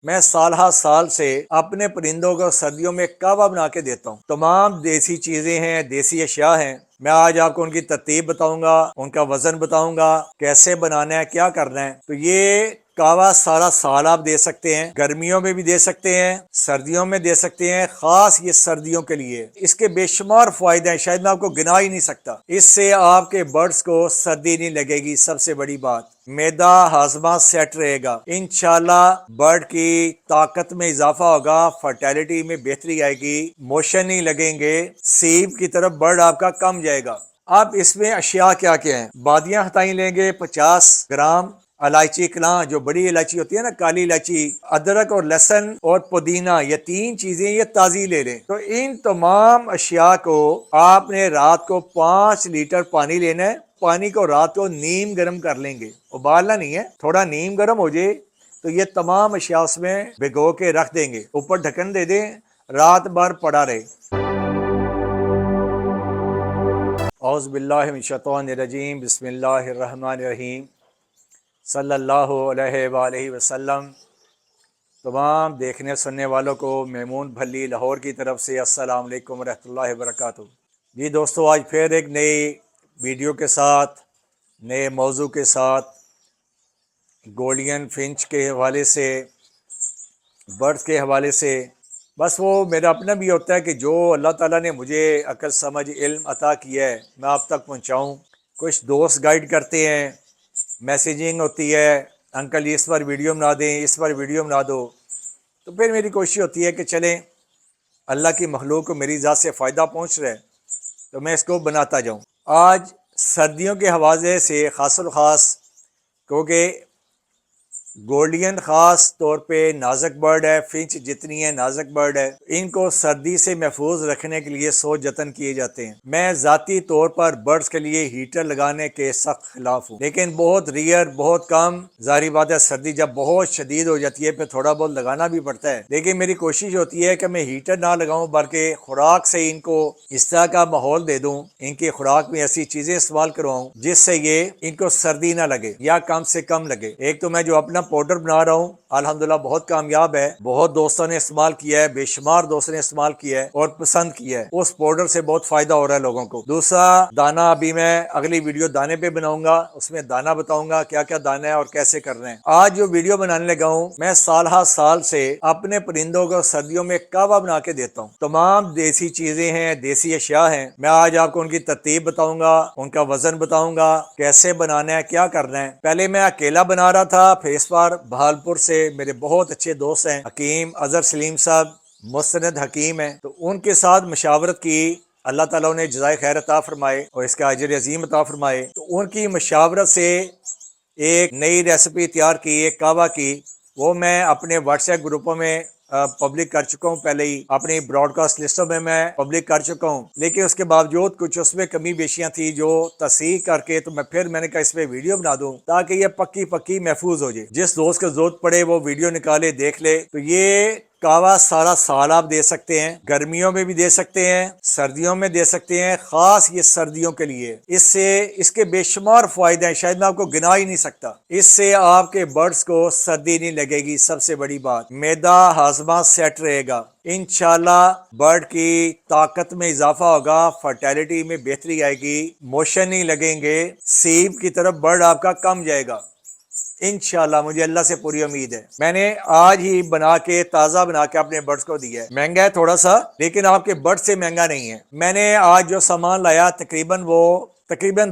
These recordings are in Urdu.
میں سال ہر سال سے اپنے پرندوں کو سردیوں میں کعوہ بنا کے دیتا ہوں۔ تمام دیسی چیزیں ہیں، دیسی اشیاء ہیں۔ میں آج آپ کو ان کی ترتیب بتاؤں گا، ان کا وزن بتاؤں گا، کیسے بنانا ہے، کیا کرنا ہے۔ تو یہ کعوہ سارا سال آپ دے سکتے ہیں، گرمیوں میں بھی دے سکتے ہیں، سردیوں میں دے سکتے ہیں، خاص یہ سردیوں کے لیے۔ اس کے بے شمار فوائد ہیں، شاید میں آپ کو گنا ہی نہیں سکتا۔ اس سے آپ کے برڈز کو سردی نہیں لگے گی، سب سے بڑی بات۔ معدہ ہاضمہ سیٹ رہے گا انشاءاللہ، برڈ کی طاقت میں اضافہ ہوگا، فرٹیلٹی میں بہتری آئے گی، موشن نہیں لگیں گے، سیب کی طرف برڈ آپ کا کم جائے گا۔ اب اس میں اشیاء کیا کیا ہیں؟ بادیاں ہتائی لیں گے 50 گرام، الائچی کلاں جو بڑی الائچی ہوتی ہے نا، کالی الائچی، ادرک اور لہسن اور پودینہ، یہ تین چیزیں یہ تازی لے لیں۔ تو ان تمام اشیاء کو آپ نے رات کو 5 لیٹر پانی لینا ہے۔ پانی کو رات کو نیم گرم کر لیں گے، ابالنا نہیں ہے، تھوڑا نیم گرم ہو جائے تو یہ تمام اشیاء اس میں بھگو کے رکھ دیں گے، اوپر ڈھکن دے دیں، رات بھر پڑا رہے۔ اعوذ باللہ من الشیطان الرجیم، بسم اللہ الرحمن الرحیم، صلی اللہ علیہ وآلہ وسلم۔ تمام دیکھنے سننے والوں کو میمون بھلی لاہور کی طرف سے السلام علیکم ورحمۃ اللہ وبرکاتہ۔ جی دوستو، آج پھر ایک نئی ویڈیو کے ساتھ، نئے موضوع کے ساتھ، گولڈین فنچ کے حوالے سے، برڈز کے حوالے سے۔ بس وہ میرا اپنا بھی ہوتا ہے کہ جو اللہ تعالیٰ نے مجھے عقل سمجھ علم عطا کیا ہے میں آپ تک پہنچاؤں۔ کچھ دوست گائیڈ کرتے ہیں، میسیجنگ ہوتی ہے، انکل اس پر ویڈیو بنا دیں، اس پر ویڈیو بنا دو، تو پھر میری کوشش ہوتی ہے کہ چلیں اللہ کی مخلوق کو میری ذات سے فائدہ پہنچ رہا ہے تو میں اس کو بناتا جاؤں۔ آج سردیوں کے حوالے سے خاص الخاص، کیونکہ گولڈین خاص طور پہ نازک برڈ ہے، فنچ جتنی ہے نازک برڈ ہے، ان کو سردی سے محفوظ رکھنے کے لیے سوچ جتن کیے جاتے ہیں۔ میں ذاتی طور پر برڈز کے لیے ہیٹر لگانے کے سخت خلاف ہوں، لیکن بہت ریئر، بہت کم، ظاہری بات ہے سردی جب بہت شدید ہو جاتی ہے پھر تھوڑا بہت لگانا بھی پڑتا ہے، لیکن میری کوشش ہوتی ہے کہ میں ہیٹر نہ لگاؤں بلکہ خوراک سے ان کو اس طرح کا ماحول دے دوں، ان کی خوراک میں ایسی چیزیں استعمال کرواؤں جس سے یہ ان کو سردی نہ لگے یا کم سے کم لگے۔ ایک تو میں جو اپنا پاؤڈر بنا رہا ہوں الحمدللہ بہت کامیاب ہے، بہت دوستوں نے استعمال کیا ہے، بے شمار دوستوں نے استعمال کیا ہے اور پسند کیا ہے، اس پاؤڈر سے بہت فائدہ ہو رہا ہے لوگوں کو۔ دوسرا دانہ، ابھی میں اگلی ویڈیو دانے پہ بناؤں گا، اس میں دانہ بتاؤں گا کیا کیا دانہ ہے اور کیسے کرنا ہے۔ آج جو ویڈیو بنانے لگا ہوں، میں سال ہر سال سے اپنے پرندوں کو سردیوں میں کعوہ بنا کے دیتا ہوں۔ تمام دیسی چیزیں ہیں، دیسی اشیاء ہیں۔ میں آج آپ کو ان کی ترتیب بتاؤں گا، ان کا وزن بتاؤں گا، کیسے بنانا ہے، کیا کرنا ہے۔ پہلے میں اکیلا بنا رہا تھا، پھر اس بار بہالپور سے میرے بہت اچھے دوست ہیں، حکیم اظہر سلیم صاحب، مستند حکیم ہیں، تو ان کے ساتھ مشاورت کی، اللہ تعالیٰ نے جزائے خیر عطا فرمائے اور اس کا اجر عظیم عطا فرمائے، تو ان کی مشاورت سے ایک نئی ریسیپی تیار کی، ایک کعوہ کی، وہ میں اپنے واٹس ایپ گروپوں میں پبلک کر چکا ہوں، پہلے ہی اپنی براڈ کاسٹ لسٹوں میں پبلک کر چکا ہوں، لیکن اس کے باوجود کچھ اس میں کمی بیشیاں تھیں جو تصحیح کر کے تو میں نے کہا اس پہ ویڈیو بنا دوں تاکہ یہ پکی محفوظ ہو جائے، جس دوست کو ضرورت پڑے وہ ویڈیو نکالے دیکھ لے۔ تو یہ کعوہ سارا سال آپ دے سکتے ہیں، گرمیوں میں بھی دے سکتے ہیں، سردیوں میں دے سکتے ہیں، خاص یہ سردیوں کے لیے۔ اس کے بے شمار فوائد ہیں، شاید میں آپ کو گنا ہی نہیں سکتا۔ اس سے آپ کے برڈز کو سردی نہیں لگے گی، سب سے بڑی بات۔ معدہ ہاضمہ سیٹ رہے گا انشاءاللہ، برڈ کی طاقت میں اضافہ ہوگا، فرٹیلٹی میں بہتری آئے گی، موشن نہیں لگیں گے، سیب کی طرف برڈ آپ کا کم جائے گا انشاءاللہ، مجھے اللہ سے پوری امید ہے۔ میں نے آج ہی تازہ بنا کے اپنے برڈز کو دیا ہے، مہنگا ہے تھوڑا سا لیکن آپ کے برڈ سے مہنگا نہیں ہے۔ میں نے آج جو سامان لایا تقریباً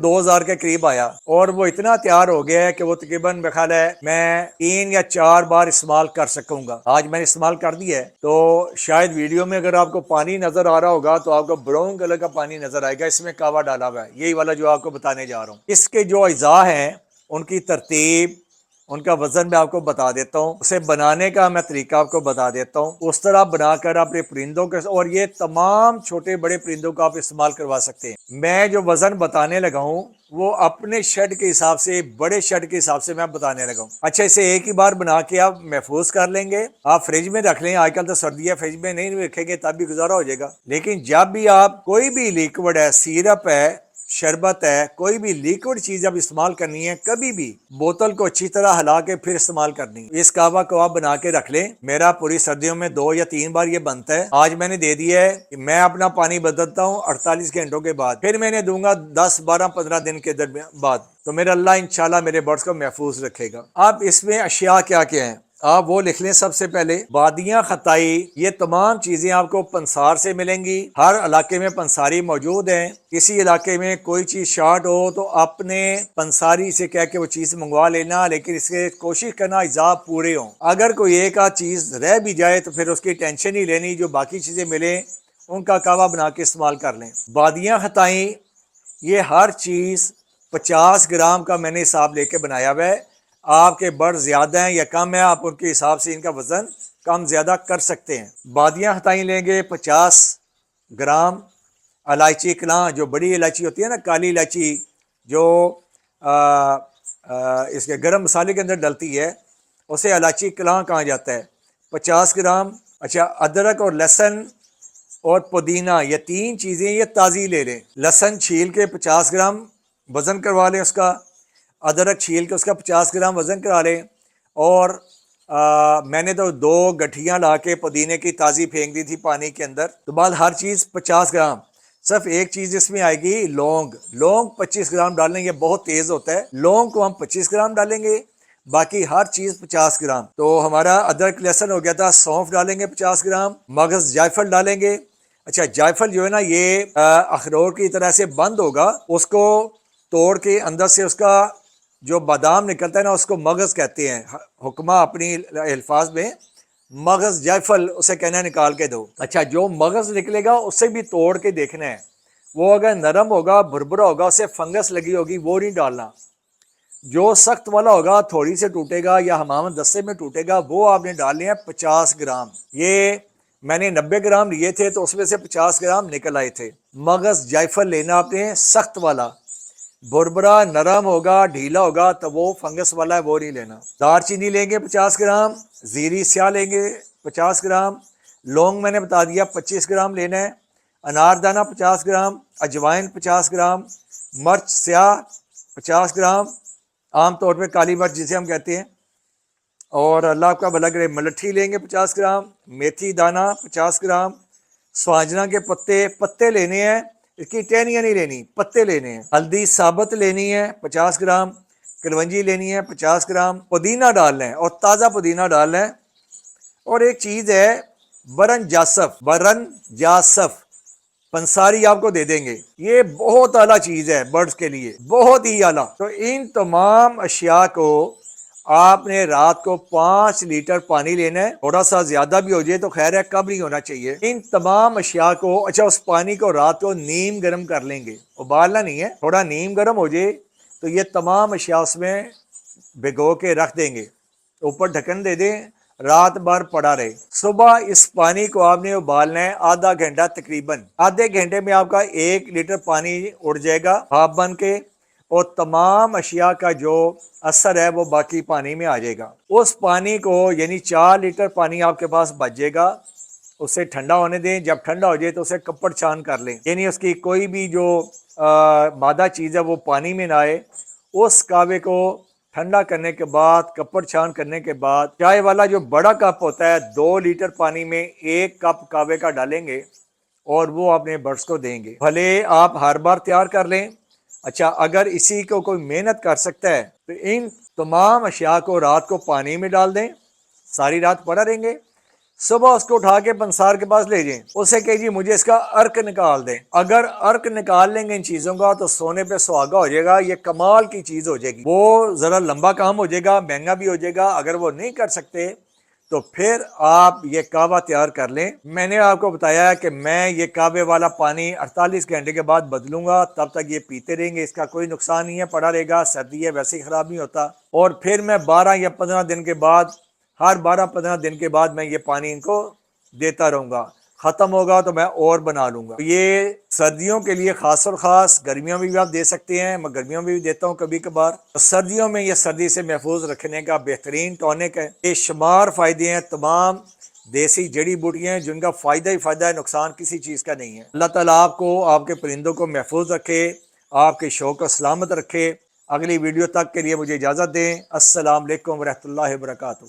2000 کے قریب آیا، اور وہ اتنا تیار ہو گیا ہے کہ وہ تقریباً میرا خیال ہے میں 3 یا 4 بار استعمال کر سکوں گا۔ آج میں نے استعمال کر دیا ہے، تو شاید ویڈیو میں اگر آپ کو پانی نظر آ رہا ہوگا تو آپ کو براؤن کلر کا پانی نظر آئے گا، اس میں کعوہ ڈالا ہوا ہے، یہی والا جو آپ کو بتانے جا رہا ہوں۔ اس کے جو اجزاء ہیں، ان کی ترتیب، ان کا وزن میں آپ کو بتا دیتا ہوں، اسے بنانے کا میں طریقہ آپ کو بتا دیتا ہوں، اس طرح بنا کر اپنے پرندوں کے اور یہ تمام چھوٹے بڑے پرندوں کو آپ استعمال کروا سکتے ہیں۔ میں جو وزن بتانے لگا ہوں وہ اپنے شیڈ کے حساب سے، بڑے شیڈ کے حساب سے میں بتانے لگا ہوں۔ اچھا، اسے ایک ہی بار بنا کے آپ محفوظ کر لیں گے، آپ فریج میں رکھ لیں، آج کل تو سردی ہے، فریج میں نہیں رکھیں گے تب بھی گزارا ہو جائے گا، لیکن جب بھی آپ کوئی بھی لیکوڈ ہے، سیرپ ہے، شربت ہے، کوئی بھی لیکوڈ چیز اب استعمال کرنی ہے، کبھی بھی بوتل کو اچھی طرح ہلا کے پھر استعمال کرنی ہے۔ اس کعبہ کو آپ بنا کے رکھ لیں، میرا پوری سردیوں میں 2 یا 3 بار یہ بنتا ہے۔ آج میں نے دے دیا ہے کہ میں اپنا پانی بدلتا ہوں 48 گھنٹوں کے بعد، پھر میں نے دوں گا 10 12 15 دن کے بعد، تو میرا اللہ انشاءاللہ میرے برڈز کو محفوظ رکھے گا۔ اب اس میں اشیاء کیا کیا ہیں آپ وہ لکھ لیں۔ سب سے پہلے بادیاں خطائی، یہ تمام چیزیں آپ کو پنسار سے ملیں گی، ہر علاقے میں پنساری موجود ہیں۔ کسی علاقے میں کوئی چیز شارٹ ہو تو اپنے پنساری سے کہہ کے وہ چیز منگوا لینا، لیکن اس کے کوشش کرنا اجزاء پورے ہوں۔ اگر کوئی ایک آدھ چیز رہ بھی جائے تو پھر اس کی ٹینشن ہی لینی، جو باقی چیزیں ملیں ان کا کعبہ بنا کے استعمال کر لیں۔ بادیاں خطائیں، یہ ہر چیز 50 گرام کا میں نے حساب لے کے بنایا ہوا ہے۔ آپ کے برڈ زیادہ ہیں یا کم ہیں، آپ ان کے حساب سے ان کا وزن کم زیادہ کر سکتے ہیں۔ بادیاں خطائیں لیں گے 50 گرام۔ الائچی کلاں، جو بڑی الائچی ہوتی ہے نا، کالی الائچی جو اس کے گرم مسالے کے اندر ڈلتی ہے، اسے الائچی کلاں کہا جاتا ہے، 50 گرام۔ اچھا، ادرک اور لہسن اور پودینہ، یہ 3 چیزیں یہ تازی لے لیں۔ لہسن چھیل کے 50 گرام وزن کروا لیں اس کا، ادرک چھیل کے اس کا 50 گرام وزن کرا لیں، اور میں نے تو 2 گٹھیاں لا کے پودینے کی تازی پھینک دی تھی پانی کے اندر۔ تو بعد ہر چیز 50 گرام۔ صرف ایک چیز اس میں آئے گی، لونگ 25 گرام ڈالیں، یہ بہت تیز ہوتا ہے، لونگ کو ہم 25 گرام ڈالیں گے، باقی ہر چیز 50 گرام۔ تو ہمارا ادرک لہسن ہو گیا تھا، سونف ڈالیں گے 50 گرام، مغز جائفل ڈالیں گے۔ اچھا، جائفل جو ہے نا یہ اخروٹ کی طرح سے بند ہوگا، اس کو توڑ کے اندر سے اس کا جو بادام نکلتا ہے نا اس کو مغز کہتے ہیں، حکمہ اپنی الفاظ میں مغز جائفل اسے کہنا ہے نکال کے دو۔ اچھا، جو مغز نکلے گا اسے بھی توڑ کے دیکھنا ہے، وہ اگر نرم ہوگا، بھربھرا ہوگا، اسے فنگس لگی ہوگی، وہ نہیں ڈالنا۔ جو سخت والا ہوگا، تھوڑی سے ٹوٹے گا یا حمام دستے میں ٹوٹے گا، وہ آپ نے ڈالنے ہیں 50 گرام۔ یہ میں نے 90 گرام لیے تھے تو اس میں سے 50 گرام نکل آئے تھے۔ مغز جائفل لینا آپ نے سخت والا، بھربھرا نرم ہوگا، ڈھیلا ہوگا تو وہ فنگس والا ہے، وہ نہیں لینا۔ دار چینی لیں گے 50 گرام، زیری سیاہ لیں گے 50 گرام، لونگ میں نے بتا دیا 25 گرام لینا ہے، انار دانہ 50 گرام، اجوائن 50 گرام، مرچ سیاہ 50 گرام، عام طور پہ کالی مرچ جسے ہم کہتے ہیں، اور اللہ آپ کا بھلا کرے، ملٹھی لیں گے 50 گرام، میتھی دانہ 50 گرام، سوانجنا کے پتے لینے ہیں، اس کی ٹہنیاں نہیں لینی، پتے لینے ہیں۔ ہلدی ثابت لینی ہے 50 گرام، کلونجی لینی ہے 50 گرام، پودینہ ڈالنا ہے اور تازہ پودینہ ڈالنا ہے۔ اور ایک چیز ہے برن جاسف پنساری آپ کو دے دیں گے، یہ بہت اعلیٰ چیز ہے برڈز کے لیے، بہت ہی اعلیٰ۔ تو ان تمام اشیاء کو آپ نے رات کو 5 لیٹر پانی لینا ہے، تھوڑا سا زیادہ بھی ہو جائے تو خیر ہے، کم نہیں ہونا چاہیے۔ ان تمام اشیاء کو، اچھا اس پانی کو رات کو نیم گرم کر لیں گے، ابالنا نہیں ہے، تھوڑا نیم گرم ہو جائے تو یہ تمام اشیاء اس میں بھگو کے رکھ دیں گے، اوپر ڈھکن دے دیں، رات بھر پڑا رہے۔ صبح اس پانی کو آپ نے ابالنا ہے آدھا گھنٹہ، تقریباً آدھے گھنٹے میں آپ کا 1 لیٹر پانی اڑ جائے گا بھاپ بن کے، اور تمام اشیاء کا جو اثر ہے وہ باقی پانی میں آ جائے گا۔ اس پانی کو، یعنی 4 لیٹر پانی آپ کے پاس بچ جائے گا، اسے ٹھنڈا ہونے دیں، جب ٹھنڈا ہو جائے تو اسے کپڑ چھان کر لیں، یعنی اس کی کوئی بھی جو مادہ چیز ہے وہ پانی میں نہ آئے۔ اس کعبے کو ٹھنڈا کرنے کے بعد، کپڑ چھان کرنے کے بعد، چائے والا جو بڑا کپ ہوتا ہے 2 لیٹر پانی میں 1 کپ کعبے کا ڈالیں گے اور وہ اپنے برڈز کو دیں گے، بھلے آپ ہر بار تیار کر لیں۔ اچھا، اگر اسی کو کوئی محنت کر سکتا ہے تو ان تمام اشیاء کو رات کو پانی میں ڈال دیں، ساری رات پڑا رہیں گے، صبح اس کو اٹھا کے پنسار کے پاس لے جائیں، اسے کہ جی مجھے اس کا ارک نکال دیں۔ اگر ارک نکال لیں گے ان چیزوں کا تو سونے پہ سہاگا ہو جائے گا، یہ کمال کی چیز ہو جائے گی۔ وہ ذرا لمبا کام ہو جائے گا، مہنگا بھی ہو جائے گا، اگر وہ نہیں کر سکتے تو پھر آپ یہ کعبہ تیار کر لیں۔ میں نے آپ کو بتایا ہے کہ میں یہ کعبے والا پانی 48 گھنٹے کے بعد بدلوں گا، تب تک یہ پیتے رہیں گے، اس کا کوئی نقصان نہیں ہے، پڑا رہے گا، سردی ہے ویسے ہی خراب نہیں ہوتا۔ اور پھر میں 12 یا 15 دن کے بعد، ہر 12-15 دن کے بعد میں یہ پانی ان کو دیتا رہوں گا، ختم ہوگا تو میں اور بنا لوں گا۔ یہ سردیوں کے لیے خاص اور خاص، گرمیوں میں بھی آپ دے سکتے ہیں، میں گرمیوں میں بھی دیتا ہوں کبھی کبھار۔ سردیوں میں یہ سردی سے محفوظ رکھنے کا بہترین ٹونک ہے، بے شمار فائدے ہیں، تمام دیسی جڑی بوٹیاں ہیں جن کا فائدہ ہی فائدہ ہے، نقصان کسی چیز کا نہیں ہے۔ اللہ تعالیٰ آپ کو، آپ کے پرندوں کو محفوظ رکھے، آپ کے شوق کو سلامت رکھے۔ اگلی ویڈیو تک کے لیے مجھے اجازت دیں۔ السلام علیکم ورحمۃ اللہ وبرکاتہ۔